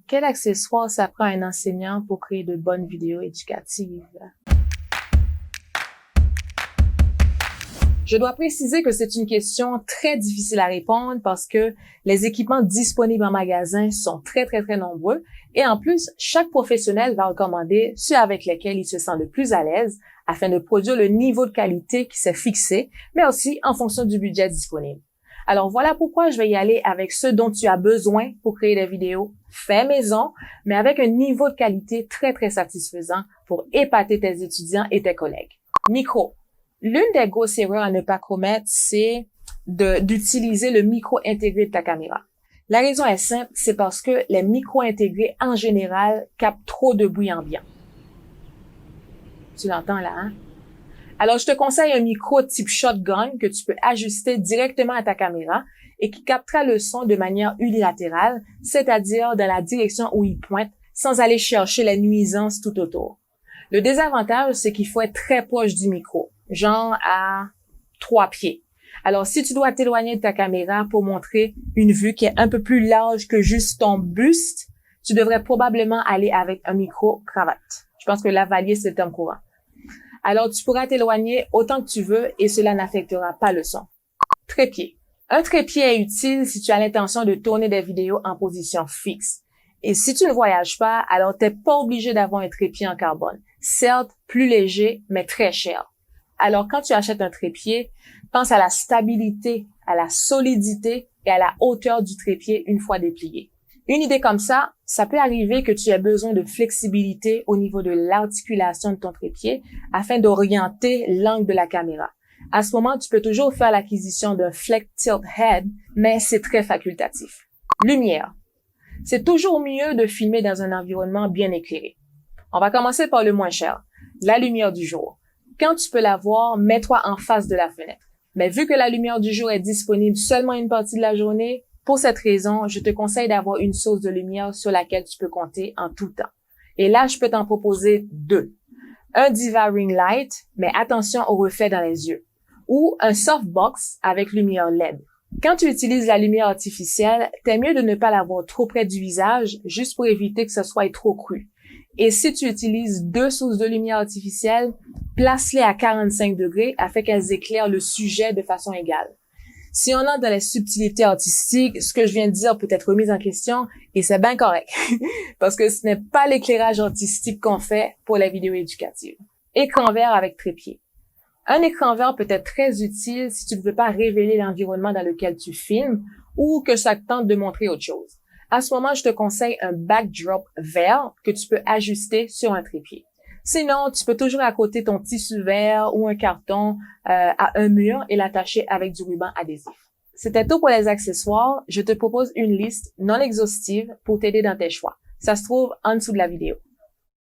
quel accessoire ça prend un enseignant pour créer de bonnes vidéos éducatives? Je dois préciser que c'est une question très difficile à répondre parce que les équipements disponibles en magasin sont très nombreux et en plus, chaque professionnel va recommander ceux avec lesquels il se sent le plus à l'aise afin de produire le niveau de qualité qui s'est fixé, mais aussi en fonction du budget disponible. Alors voilà pourquoi je vais y aller avec ce dont tu as besoin pour créer des vidéos fait maison, mais avec un niveau de qualité très satisfaisant pour épater tes étudiants et tes collègues. Micro. L'une des grosses erreurs à ne pas commettre, c'est d'utiliser le micro intégré de ta caméra. La raison est simple, c'est parce que les micros intégrés, en général, captent trop de bruit ambiant. Tu l'entends là, hein? Alors, je te conseille un micro type shotgun que tu peux ajuster directement à ta caméra et qui captera le son de manière unilatérale, c'est-à-dire dans la direction où il pointe, sans aller chercher les nuisances tout autour. Le désavantage, c'est qu'il faut être très proche du micro, genre à 3 pieds. Alors, si tu dois t'éloigner de ta caméra pour montrer une vue qui est un peu plus large que juste ton buste, tu devrais probablement aller avec un micro cravate. Je pense que lavalier, c'est le terme courant. Alors, tu pourras t'éloigner autant que tu veux et cela n'affectera pas le son. Trépied. Un trépied est utile si tu as l'intention de tourner des vidéos en position fixe. Et si tu ne voyages pas, alors t'es pas obligé d'avoir un trépied en carbone. Certes, plus léger, mais très cher. Alors, quand tu achètes un trépied, pense à la stabilité, à la solidité et à la hauteur du trépied une fois déplié. Une idée comme ça peut arriver que tu aies besoin de flexibilité au niveau de l'articulation de ton trépied afin d'orienter l'angle de la caméra. À ce moment, tu peux toujours faire l'acquisition d'un Flex Tilt Head, mais c'est très facultatif. Lumière. C'est toujours mieux de filmer dans un environnement bien éclairé. On va commencer par le moins cher, la lumière du jour. Quand tu peux la voir, mets-toi en face de la fenêtre. Mais vu que la lumière du jour est disponible seulement une partie de la journée, pour cette raison, je te conseille d'avoir une source de lumière sur laquelle tu peux compter en tout temps. Et là, je peux t'en proposer 2. Un Diva Ring Light, mais attention au reflet dans les yeux. Ou un softbox avec lumière LED. Quand tu utilises la lumière artificielle, t'es mieux de ne pas l'avoir trop près du visage, juste pour éviter que ce soit trop cru. Et si tu utilises 2 sources de lumière artificielle, place-les à 45 degrés afin qu'elles éclairent le sujet de façon égale. Si on entre dans les subtilités artistiques, ce que je viens de dire peut être remis en question et c'est bien correct parce que ce n'est pas l'éclairage artistique qu'on fait pour la vidéo éducative. Écran vert avec trépied. Un écran vert peut être très utile si tu ne veux pas révéler l'environnement dans lequel tu filmes ou que ça te tente de montrer autre chose. À ce moment, je te conseille un backdrop vert que tu peux ajuster sur un trépied. Sinon, tu peux toujours accoter ton tissu vert ou un carton à un mur et l'attacher avec du ruban adhésif. C'était tout pour les accessoires. Je te propose une liste non exhaustive pour t'aider dans tes choix. Ça se trouve en dessous de la vidéo.